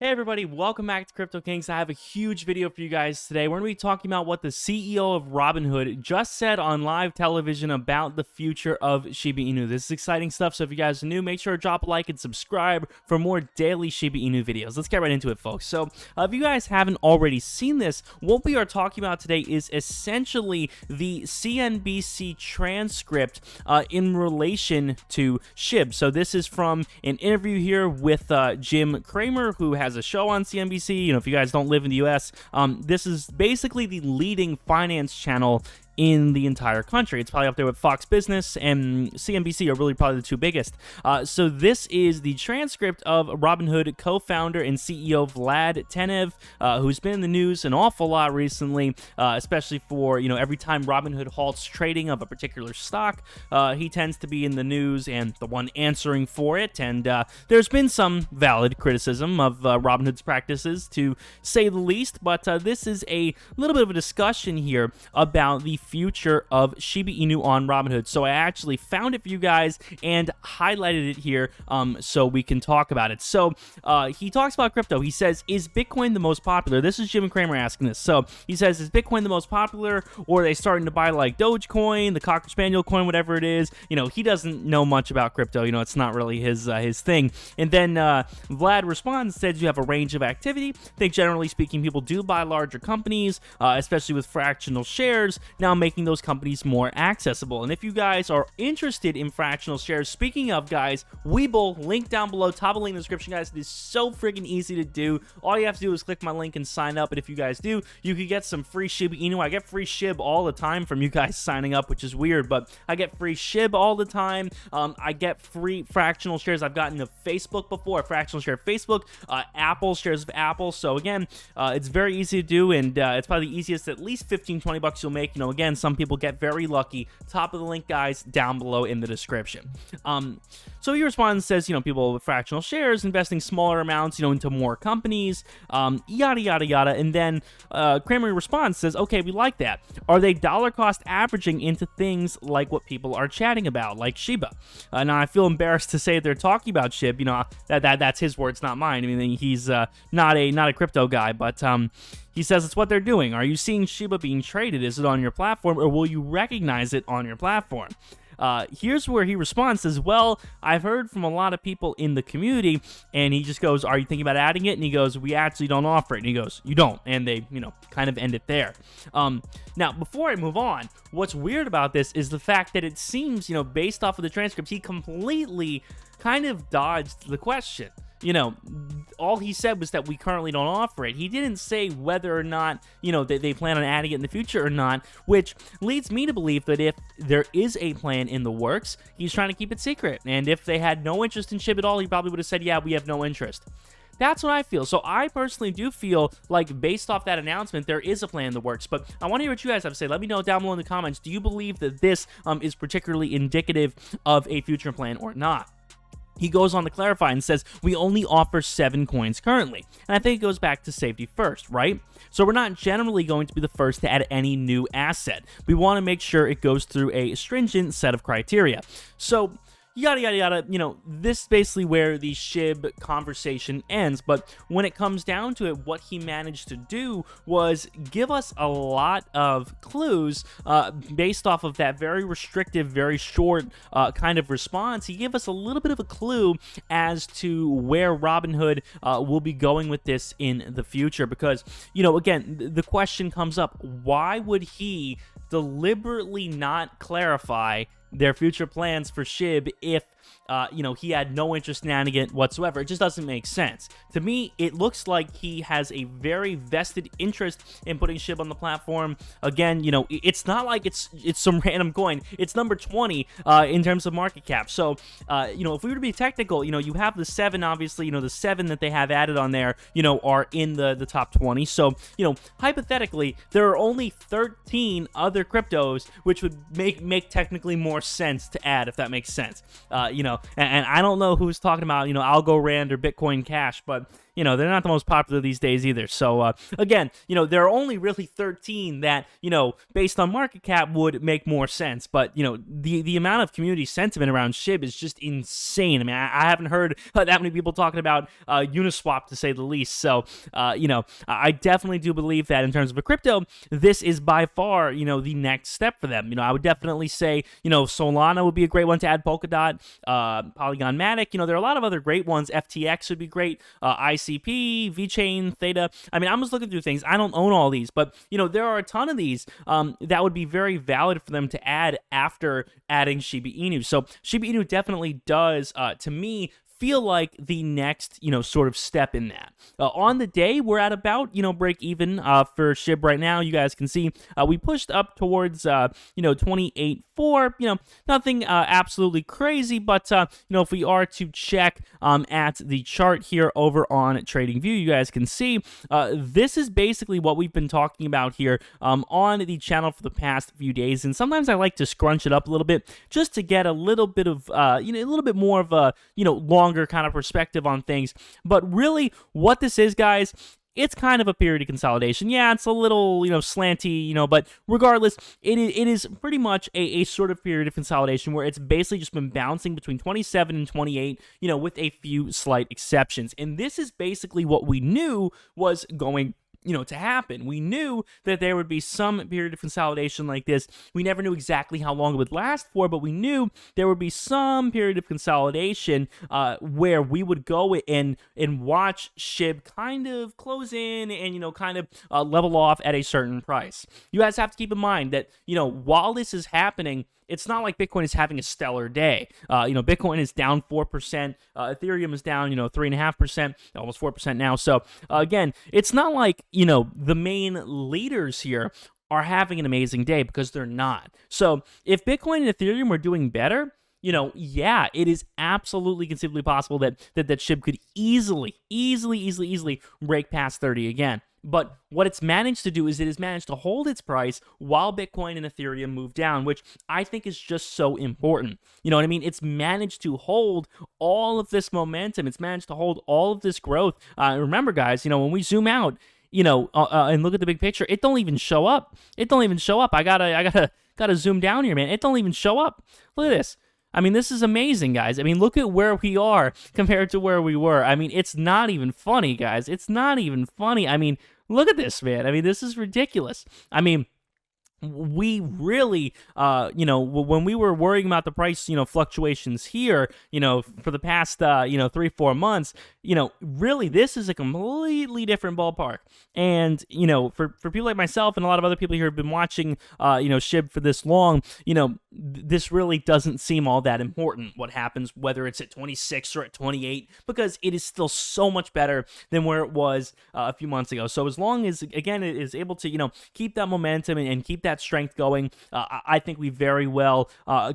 Hey everybody, welcome back to Crypto Kings. I have a huge video for you guys today. We're going to be talking about what the CEO of Robinhood just said on live television about the future of Shiba Inu. This is exciting stuff, so if you guys are new, make sure to drop a like and subscribe for more daily Shiba Inu videos. Let's get right into it, folks. So, if you guys haven't already seen this, what we are talking about today is essentially the CNBC transcript in relation to SHIB. So, this is from an interview here with Jim Cramer, who has a show on CNBC. You know, if you guys don't live in the US, this is basically the leading finance channel in the entire country. It's probably up there with Fox Business and CNBC are really probably the two biggest. So this is the transcript of Robinhood co-founder and CEO Vlad Tenev, who's been in the news an awful lot recently, especially for, you know, every time Robinhood halts trading of a particular stock, he tends to be in the news and the one answering for it. And there's been some valid criticism of Robinhood's practices, to say the least, but this is a little bit of a discussion here about the future of Shiba Inu on Robinhood. So I actually found it for you guys and highlighted it here so we can talk about it. So he talks about crypto. He says, is Bitcoin the most popular? This is Jim Cramer asking this. So he says, is Bitcoin the most popular, or are they starting to buy like Dogecoin, the Cocker Spaniel coin, whatever it is? You know, he doesn't know much about crypto. You know, it's not really his thing. And then Vlad responds, says you have a range of activity. I think generally speaking, people do buy larger companies, especially with fractional shares, now making those companies more accessible. And if you guys are interested in fractional shares, speaking of, guys, Webull, link down below, top of the link in the description, guys. It is so freaking easy to do. All you have to do is click my link and sign up. And if you guys do, you could get some free Shiba Inu. I get free SHIB all the time from you guys signing up, which is weird, but I get free SHIB all the time. I get free fractional shares. I've gotten to Facebook before, a fractional share of Facebook, Apple shares of Apple. So again, it's very easy to do, and it's probably the easiest, at least 15-20 bucks you'll make. You know, again, some people get very lucky. Top of the link, guys, down below in the description. So he responds and says, you know, people with fractional shares investing smaller amounts, you know, into more companies, yada yada yada. And then Cramer responds, says, okay, we like that. Are they dollar cost averaging into things like what people are chatting about, like Shiba? Now I feel embarrassed to say they're talking about SHIB. You know, that's his words, not mine. I mean, he's not a crypto guy, but he says it's what they're doing. Are you seeing Shiba being traded? Is it on your platform, or will you recognize it on your platform? Here's where he responds, says, well, I've heard from a lot of people in the community, and he just goes, are you thinking about adding it? And he goes, we actually don't offer it. And he goes, you don't. And they, you know, kind of end it there. Now, before I move on, what's weird about this is the fact that it seems, you know, based off of the transcript, he completely kind of dodged the question. You know, all he said was that we currently don't offer it. He didn't say whether or not, you know, they plan on adding it in the future or not, which leads me to believe that if there is a plan in the works, he's trying to keep it secret. And if they had no interest in SHIB at all, he probably would have said, yeah, we have no interest. That's what I feel. So I personally do feel like, based off that announcement, there is a plan in the works. But I want to hear what you guys have to say. Let me know down below in the comments. Do you believe that this is particularly indicative of a future plan or not? He goes on to clarify and says, we only offer 7 coins currently. And I think it goes back to safety first, right? So we're not generally going to be the first to add any new asset. We want to make sure it goes through a stringent set of criteria. So yada yada yada, you know, this is basically where the SHIB conversation ends. But when it comes down to it, what he managed to do was give us a lot of clues based off of that very restrictive, very short kind of response. He gave us a little bit of a clue as to where Robinhood will be going with this in the future. Because, you know, again, the question comes up, why would he deliberately not clarify their future plans for SHIB if, you know, he had no interest in adding it whatsoever? It just doesn't make sense. To me, it looks like he has a very vested interest in putting SHIB on the platform. Again, you know, it's not like it's some random coin. It's number 20 in terms of market cap. So, you know, if we were to be technical, you know, you have the 7, obviously, you know, the 7 that they have added on there, you know, are in the top 20. So, you know, hypothetically, there are only 13 other cryptos which would make technically more sense to add, if that makes sense. You know, and I don't know who's talking about, you know, Algorand or Bitcoin Cash, but, you know, they're not the most popular these days either. So again, you know, there are only really 13 that, you know, based on market cap would make more sense. But, you know, the amount of community sentiment around SHIB is just insane. I mean, I haven't heard that many people talking about Uniswap, to say the least. So, you know, I definitely do believe that in terms of a crypto, this is by far, you know, the next step for them. You know, I would definitely say, you know, Solana would be a great one to add, Polkadot, Polygon Matic. You know, there are a lot of other great ones. FTX would be great. ICP, VeChain, Theta. I mean, I'm just looking through things. I don't own all these, but, you know, there are a ton of these that would be very valid for them to add after adding Shiba Inu. So Shiba Inu definitely does, to me, feel like the next, you know, sort of step in that. On the day, we're at about, you know, break even for SHIB right now. You guys can see we pushed up towards, you know, 28.4. You know, nothing absolutely crazy, but, you know, if we are to check at the chart here over on TradingView, you guys can see this is basically what we've been talking about here on the channel for the past few days. And sometimes I like to scrunch it up a little bit just to get a little bit of, you know, a little bit more of a, you know, longer kind of perspective on things. But really what this is, guys, it's kind of a period of consolidation. Yeah, it's a little, you know, slanty, you know, but regardless, it is pretty much a sort of period of consolidation where it's basically just been bouncing between 27 and 28, you know, with a few slight exceptions. And this is basically what we knew was going, you know, to happen. We knew that there would be some period of consolidation like this. We never knew exactly how long it would last for, but we knew there would be some period of consolidation where we would go in and watch SHIB kind of close in and, you know, kind of level off at a certain price. You guys have to keep in mind that, you know, while this is happening, it's not like Bitcoin is having a stellar day. You know, Bitcoin is down 4%. Ethereum is down, you know, 3.5%, almost 4% now. So, again, it's not like, you know, the main leaders here are having an amazing day, because they're not. So, if Bitcoin and Ethereum were doing better, you know, yeah, it is absolutely conceivably possible that SHIB could easily break past 30 again. But what it's managed to do is it has managed to hold its price while Bitcoin and Ethereum move down, which I think is just so important. You know what I mean? It's managed to hold all of this momentum. It's managed to hold all of this growth. Remember, guys, you know, when we zoom out, you know, and look at the big picture, it don't even show up. It don't even show up. I gotta zoom down here, man. It don't even show up. Look at this. I mean, this is amazing, guys. I mean, look at where we are compared to where we were. I mean, it's not even funny, guys. It's not even funny. I mean, look at this, man. I mean, this is ridiculous. I mean, we really, you know, when we were worrying about the price, you know, fluctuations here, you know, for the past, you know, 3-4 months, you know, really, this is a completely different ballpark. And, you know, for people like myself and a lot of other people here who have been watching, you know, SHIB for this long, you know, this really doesn't seem all that important what happens, whether it's at 26 or at 28, because it is still so much better than where it was a few months ago. So as long as, again, it is able to, you know, keep that momentum and keep that strength going, I think we very well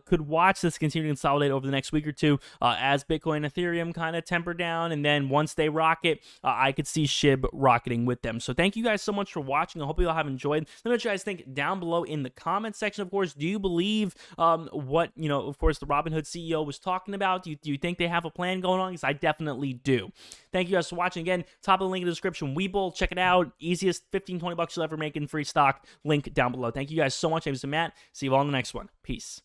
could watch this continue to consolidate over the next week or two as Bitcoin and Ethereum kind of temper down, and then once they rocket, I could see SHIB rocketing with them. So thank you guys so much for watching. I hope you all have enjoyed. Let me know what you guys think down below in the comments section. Of course, do you believe what, you know, of course, the Robinhood CEO was talking about? Do you think they have a plan going on? Because I definitely do. Thank you guys for watching. Again, top of the link in the description. Webull, check it out. Easiest 15-20 bucks you'll ever make in free stock. Link down below. Thank you guys so much. My name is Matt. See you all in the next one. Peace.